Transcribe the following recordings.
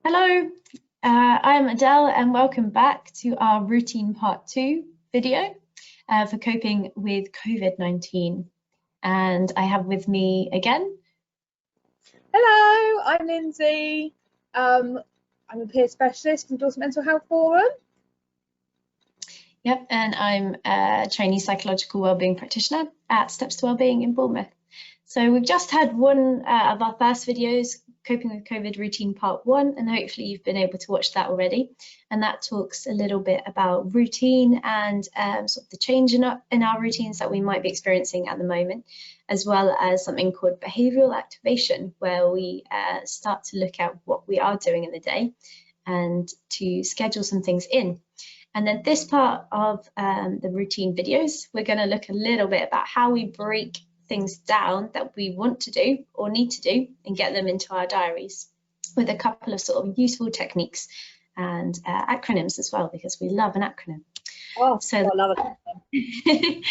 Hello, I'm Adele and welcome back to our routine part 2 video for coping with COVID-19. And I have with me again. Hello, I'm Lindsay. I'm a peer specialist from Dorset Mental Health Forum. Yep, and I'm a trainee psychological wellbeing practitioner at Steps to Wellbeing in Bournemouth. So we've just had one of our first videos, Coping with COVID Routine Part 1, and hopefully you've been able to watch that already. And that talks a little bit about routine and sort of the change in our routines that we might be experiencing at the moment, as well as something called behavioural activation, where we start to look at what we are doing in the day and to schedule some things in. And then this part of the routine videos, we're going to look a little bit about how we break things down that we want to do or need to do and get them into our diaries with a couple of sort of useful techniques and acronyms as well, because we love an acronym. Oh, so I love it.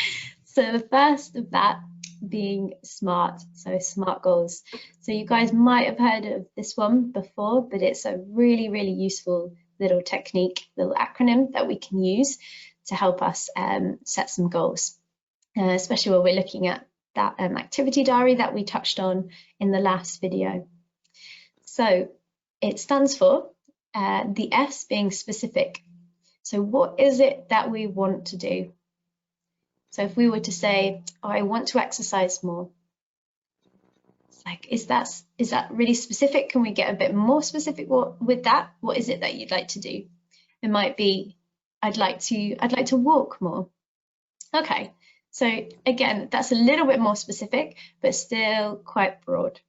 So the first of that being SMART, so SMART goals. So you guys might have heard of this one before, but it's a really, really useful little technique, little acronym that we can use to help us set some goals, especially when we're looking at that activity diary that we touched on in the last video. So it stands for the S being specific. So what is it that we want to do? So if we were to say, oh, I want to exercise more, it's like, is that really specific? Can we get a bit more specific with that? What is it that you'd like to do? It might be, I'd like to walk more. Okay, so again, that's a little bit more specific, but still quite broad.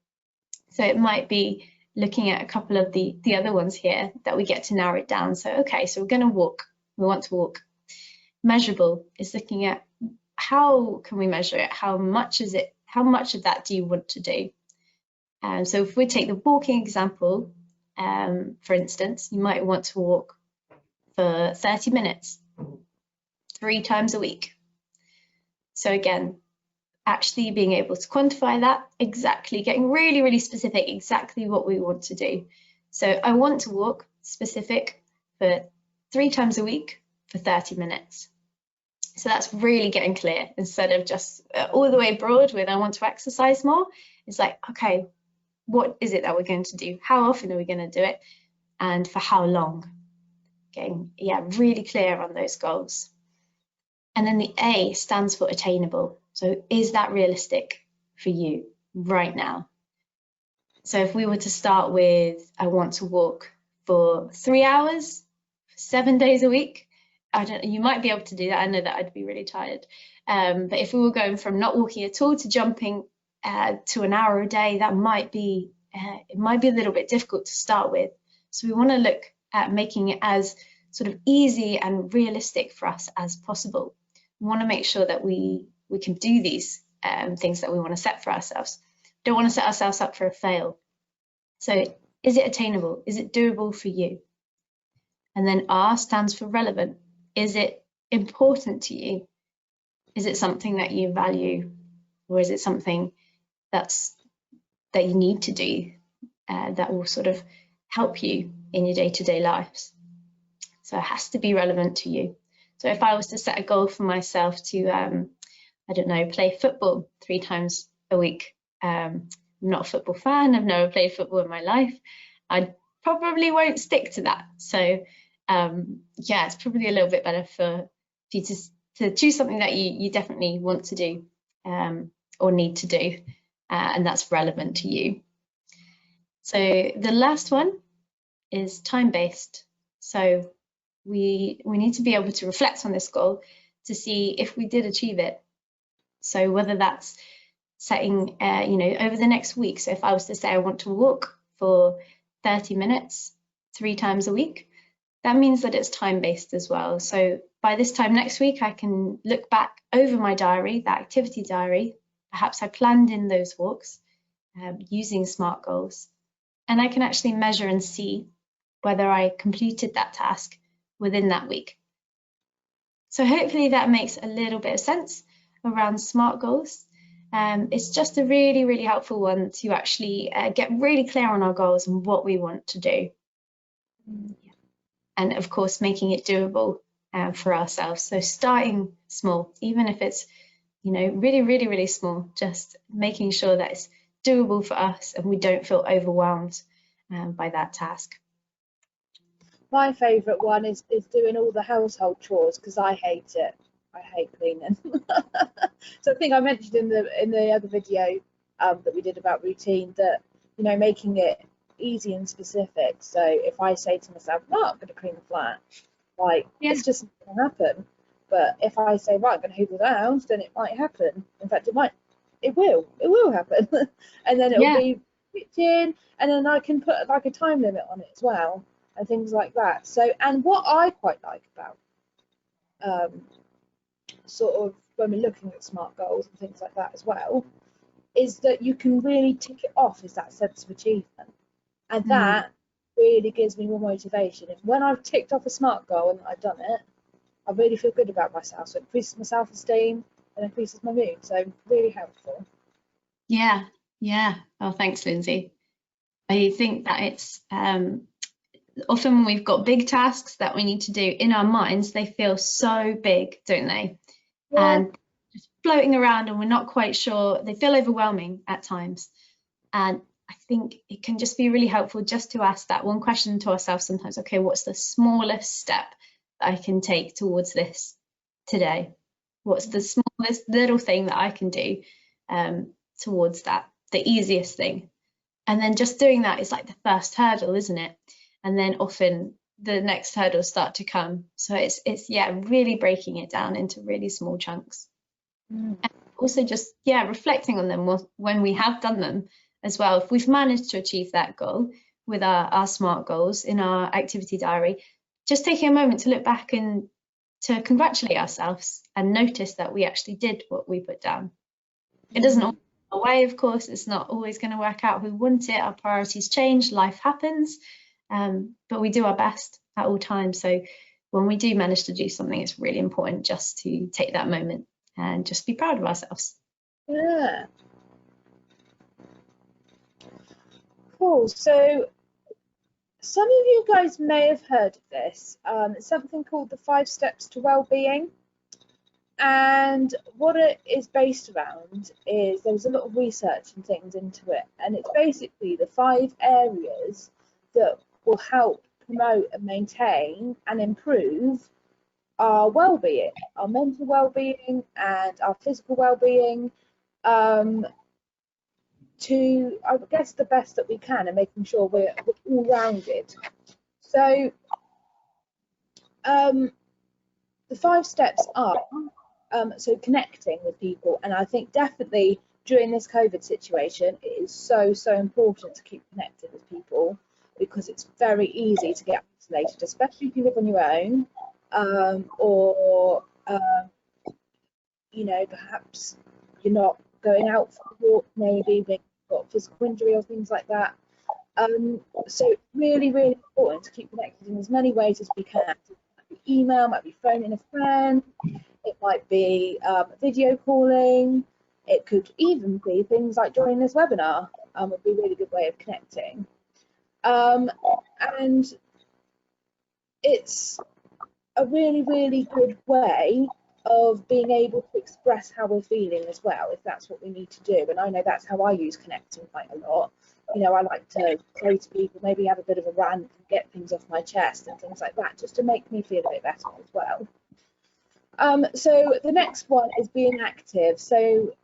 So it might be looking at a couple of the other ones here that we get to narrow it down. So, okay, so we're going to walk. We want to walk. Measurable is looking at how can we measure it? How much is it? How much of that do you want to do? So if we take the walking example, for instance, you might want to walk for 30 minutes, 3 times a week. So again, actually being able to quantify that exactly, getting really, really specific, exactly what we want to do. So I want to walk specific for 3 times a week for 30 minutes. So that's really getting clear instead of just all the way broad with I want to exercise more. It's like, okay, what is it that we're going to do? How often are we going to do it? And for how long? Getting, really clear on those goals. And then the A stands for attainable. So is that realistic for you right now? So if we were to start with, I want to walk for 3 hours, 7 days a week, you might be able to do that. I know that I'd be really tired. But if we were going from not walking at all to jumping to an hour a day, that might be, it might be a little bit difficult to start with. So we want to look at making it as sort of easy and realistic for us as possible. We want to make sure that we can do these things that we want to set for ourselves. Don't want to set ourselves up for a fail. So is it attainable? Is it doable for you? And then R stands for relevant. Is it important to you? Is it something that you value? Or is it something that you need to do that will sort of help you in your day-to-day lives? So it has to be relevant to you. So if I was to set a goal for myself to, I don't know, play football 3 times a week. I'm not a football fan. I've never played football in my life. I probably won't stick to that. So it's probably a little bit better for you to choose something that you definitely want to do or need to do, and that's relevant to you. So the last one is time-based. So we need to be able to reflect on this goal to see if we did achieve it. So whether that's setting, over the next week. So if I was to say I want to walk for 30 minutes, 3 times a week, that means that it's time-based as well. So by this time next week, I can look back over my diary, that activity diary. Perhaps I planned in those walks using SMART goals, and I can actually measure and see whether I completed that task within that week. So hopefully that makes a little bit of sense around SMART goals. It's just a really, really helpful one to actually get really clear on our goals and what we want to do. And of course, making it doable for ourselves. So starting small, even if it's, you know, really, really, really small, just making sure that it's doable for us and we don't feel overwhelmed by that task. My favourite one is doing all the household chores, because I hate it. I hate cleaning. So I think I mentioned in the other video that we did about routine that, you know, making it easy and specific. So if I say to myself, no, I'm going to clean the flat, like it's just not going to happen. But if I say, right, I'm going to hoover the house, then it might happen. In fact, it will happen. And then it'll be kitchen, and then I can put like a time limit on it as well, and things like that. So, and what I quite like about sort of when we're looking at SMART goals and things like that as well, is that you can really tick it off as that sense of achievement. And that really gives me more motivation. If when I've ticked off a SMART goal and I've done it, I really feel good about myself. So it increases my self-esteem and increases my mood. So really helpful. Yeah. Oh, thanks, Lindsay. I think that it's often when we've got big tasks that we need to do in our minds, they feel so big, don't they? Yeah. And just floating around and we're not quite sure. They feel overwhelming at times. And I think it can just be really helpful just to ask that one question to ourselves sometimes. Okay, what's the smallest step that I can take towards this today? What's the smallest little thing that I can do towards that, the easiest thing? And then just doing that is like the first hurdle, isn't it? And then often the next hurdles start to come. So it's really breaking it down into really small chunks. And also just reflecting on them when we have done them as well. If we've managed to achieve that goal with our SMART goals in our activity diary, just taking a moment to look back and to congratulate ourselves and notice that we actually did what we put down. It doesn't always go away, of course, it's not always going to work out. We want it, our priorities change, life happens, but we do our best at all times. So when we do manage to do something, it's really important just to take that moment and just be proud of ourselves. Yeah. Cool. So some of you guys may have heard of this. It's something called the 5 Steps to Wellbeing. And what it is based around is there's a lot of research and things into it. And it's basically the 5 areas that will help promote and maintain and improve our well-being, our mental well-being and our physical well-being, to, I guess, the best that we can, and making sure we're all rounded. So the 5 steps are so connecting with people, and I think definitely during this COVID situation it is so important to keep connected with people, because it's very easy to get isolated, especially if you live on your own, or you know, perhaps you're not going out for a walk, maybe you've got physical injury or things like that. So it's really important to keep connected in as many ways as we can. It might be email, might be phoning a friend, it might be video calling, it could even be things like joining this webinar, would be a really good way of connecting. And it's a really good way of being able to express how we're feeling as well, if that's what we need to do. And I know that's how I use connecting quite a lot. You know, I like to say to people, maybe have a bit of a rant and get things off my chest and things like that, just to make me feel a bit better as well. So the next one is being active. So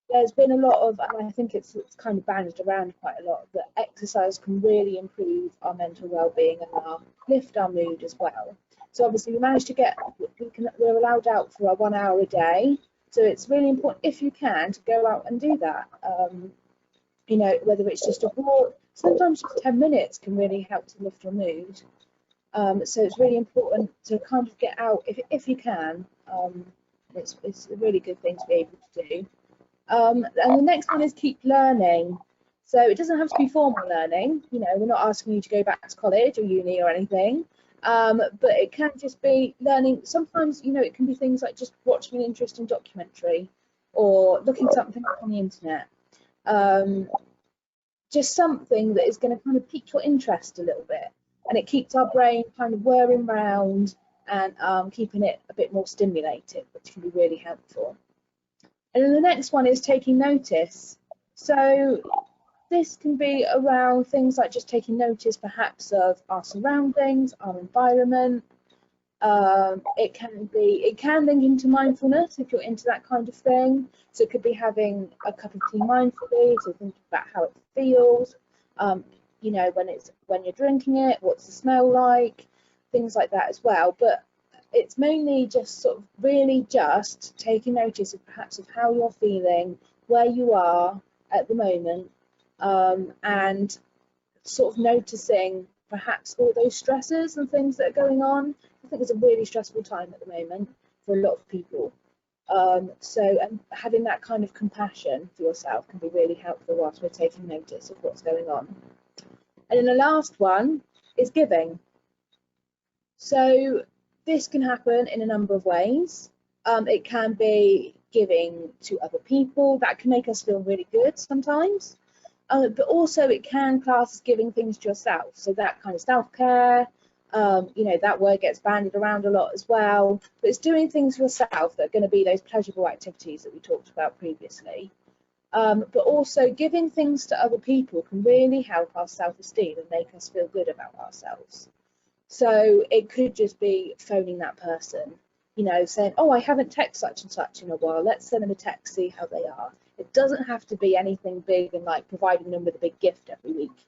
there's been a lot of, and I think it's kind of banded around quite a lot, that exercise can really improve our mental well-being and lift our mood as well. So obviously we managed to get, we're allowed out for 1 hour a day. So it's really important, if you can, to go out and do that. You know, whether it's just a walk, sometimes just 10 minutes can really help to lift your mood. So it's really important to kind of get out if you can. It's a really good thing to be able to do. And the next one is keep learning. So it doesn't have to be formal learning. You know, we're not asking you to go back to college or uni or anything. But it can just be learning. Sometimes, you know, it can be things like just watching an interesting documentary or looking something up on the internet. Just something that is going to kind of pique your interest a little bit. and it keeps our brain kind of whirring round and keeping it a bit more stimulated, which can be really helpful. And then the next one is taking notice. So this can be around things like just taking notice perhaps of our surroundings, our environment. It can link into mindfulness if you're into that kind of thing. So it could be having a cup of tea mindfully, so thinking about how it feels, you know, when you're drinking it, what's the smell like, things like that as well. But it's mainly just sort of really just taking notice of perhaps of how you're feeling, where you are at the moment, and sort of noticing perhaps all those stresses and things that are going on. I think it's a really stressful time at the moment for a lot of people. And having that kind of compassion for yourself can be really helpful whilst we're taking notice of what's going on. And then the last one is giving. So this can happen in a number of ways. It can be giving to other people. That can make us feel really good sometimes. But also it can class as giving things to yourself. So that kind of self-care, you know, that word gets bandied around a lot as well. But it's doing things for yourself that are going to be those pleasurable activities that we talked about previously. But also giving things to other people can really help our self-esteem and make us feel good about ourselves. So it could just be phoning that person, you know, saying, oh, I haven't texted such and such in a while. Let's send them a text, see how they are. It doesn't have to be anything big and like providing them with a big gift every week.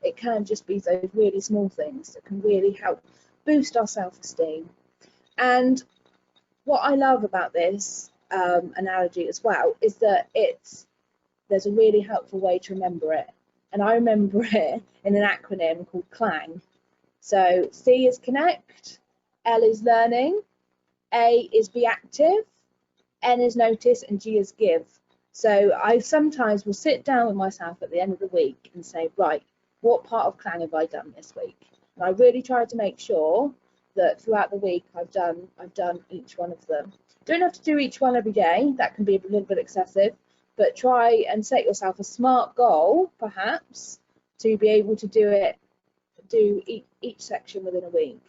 It can just be those really small things that can really help boost our self-esteem. And what I love about this analogy as well is that there's a really helpful way to remember it. And I remember it in an acronym called CLANG. So C is connect, L is learning, A is be active, N is notice, and G is give. So I sometimes will sit down with myself at the end of the week and say, right, what part of CLANG have I done this week? And I really try to make sure that throughout the week I've done each one of them. Don't have to do each one every day. That can be a little bit excessive, but try and set yourself a SMART goal, perhaps, to be able to do each section within a week.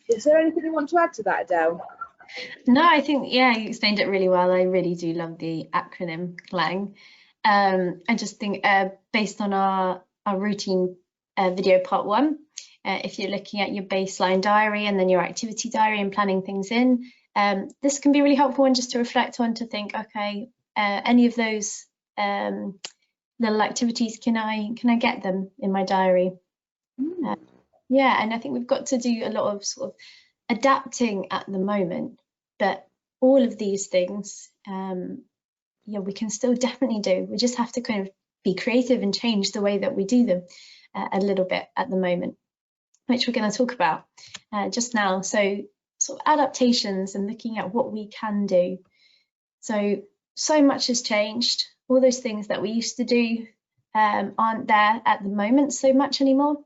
Is there anything you want to add to that, Adele? No, I think, yeah, you explained it really well. I really do love the acronym CLANG. I just think based on our routine video part 1, if you're looking at your baseline diary and then your activity diary and planning things in, this can be really helpful and just to reflect on, to think, okay, any of those little activities, can I get them in my diary? Yeah, and I think we've got to do a lot of sort of adapting at the moment, but all of these things, yeah, we can still definitely do. We just have to kind of be creative and change the way that we do them a little bit at the moment, which we're going to talk about just now. So sort of adaptations and looking at what we can do. So much has changed. All those things that we used to do aren't there at the moment so much anymore.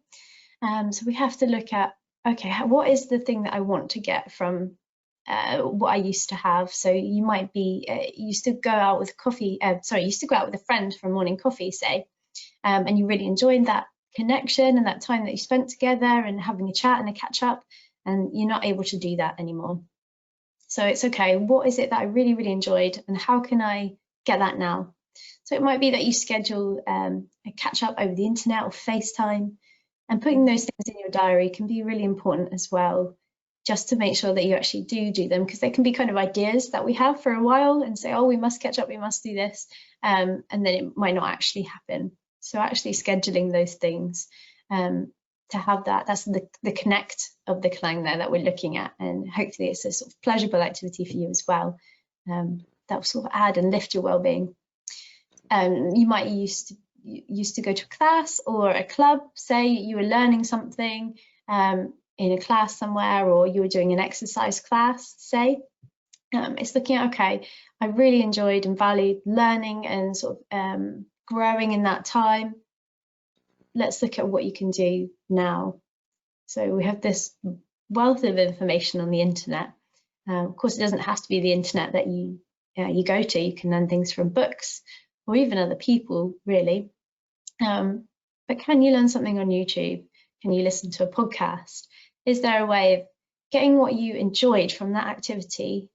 So we have to look at, okay, what is the thing that I want to get from what I used to have? So you might be used to go out with used to go out with a friend for morning coffee, say, and you really enjoyed that connection and that time that you spent together and having a chat and a catch up, and you're not able to do that anymore. So it's okay, what is it that I really, really enjoyed, and how can I get that now? So it might be that you schedule a catch up over the internet or FaceTime, and putting those things in your diary can be really important as well, just to make sure that you actually do them, because they can be kind of ideas that we have for a while and say, oh, we must catch up, we must do this, and then it might not actually happen. So actually scheduling those things to have that's the connect of the CLANG there that we're looking at, and hopefully it's a sort of pleasurable activity for you as well. That will sort of add and lift your well-being. You might used to go to a class or a club, say you were learning something in a class somewhere, or you were doing an exercise class, say. It's looking at, okay, I really enjoyed and valued learning and sort of growing in that time. Let's look at what you can do now. So we have this wealth of information on the internet. Of course, it doesn't have to be the internet that you go to. You can learn things from books or even other people, really. but can you learn something on YouTube? Can you listen to a podcast? Is there a way of getting what you enjoyed from that activity,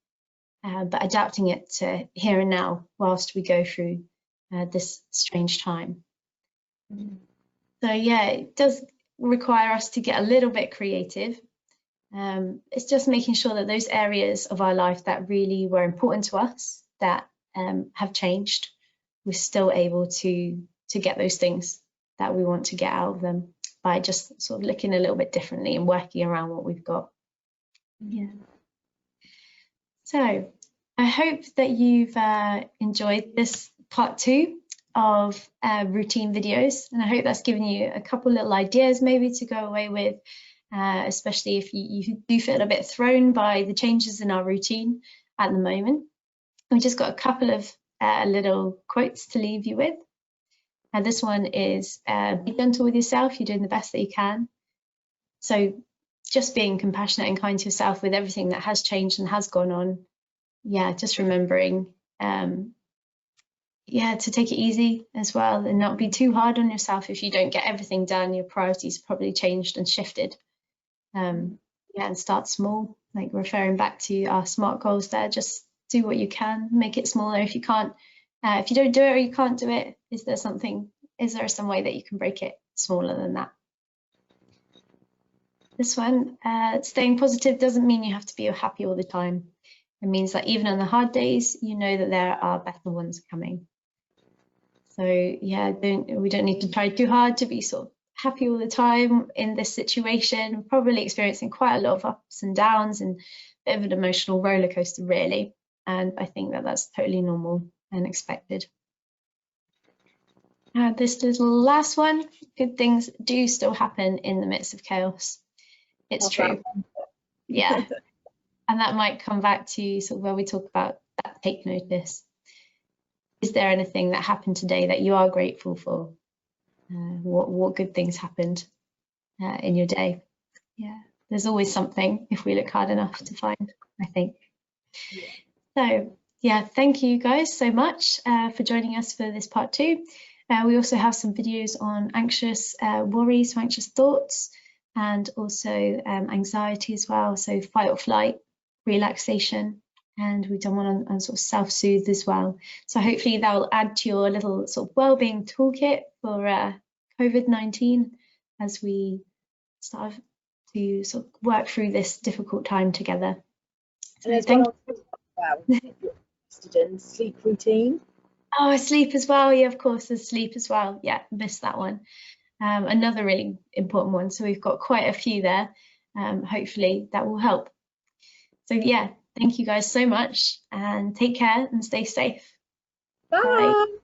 but adapting it to here and now whilst we go through this strange time? So yeah, it does require us to get a little bit creative. It's just making sure that those areas of our life that really were important to us, that have changed, we're still able to get those things that we want to get out of them by just sort of looking a little bit differently and working around what we've got. Yeah. So I hope that you've enjoyed this part 2 of routine videos, and I hope that's given you a couple little ideas maybe to go away with, especially if you do feel a bit thrown by the changes in our routine at the moment. We just got a couple of little quotes to leave you with. This one is, be gentle with yourself, you're doing the best that you can. So just being compassionate and kind to yourself with everything that has changed and has gone on. Yeah, just remembering, yeah, to take it easy as well and not be too hard on yourself if you don't get everything done. Your priorities probably changed and shifted. Yeah, and start small, like referring back to our SMART goals there. Just do what you can, make it smaller. If you can't, if you don't do it or you can't do it, is there some way that you can break it smaller than that? This one, staying positive doesn't mean you have to be happy all the time. It means that even on the hard days, you know that there are better ones coming. So yeah, we don't need to try too hard to be sort of happy all the time in this situation. We're probably experiencing quite a lot of ups and downs and a bit of an emotional roller coaster, really. And I think that that's totally normal and expected. This little last one, good things do still happen in the midst of chaos. It's true. Yeah. And that might come back to sort of where we talk about that take notice. Is there anything that happened today that you are grateful for? What good things happened in your day? Yeah, there's always something if we look hard enough to find, I think. So yeah, thank you guys so much for joining us for this part 2. We also have some videos on anxious worries, so anxious thoughts, and also anxiety as well. So fight or flight, relaxation, and we've done one on sort of self-soothe as well. So hopefully that will add to your little sort of well-being toolkit for COVID-19 as we start to sort of work through this difficult time together. So and there's one interested in sleep routine. Oh, sleep as well. Yeah, of course, there's sleep as well. Yeah, missed that one. Another really important one. So we've got quite a few there. Hopefully that will help. So yeah, thank you guys so much and take care and stay safe. Bye. Bye.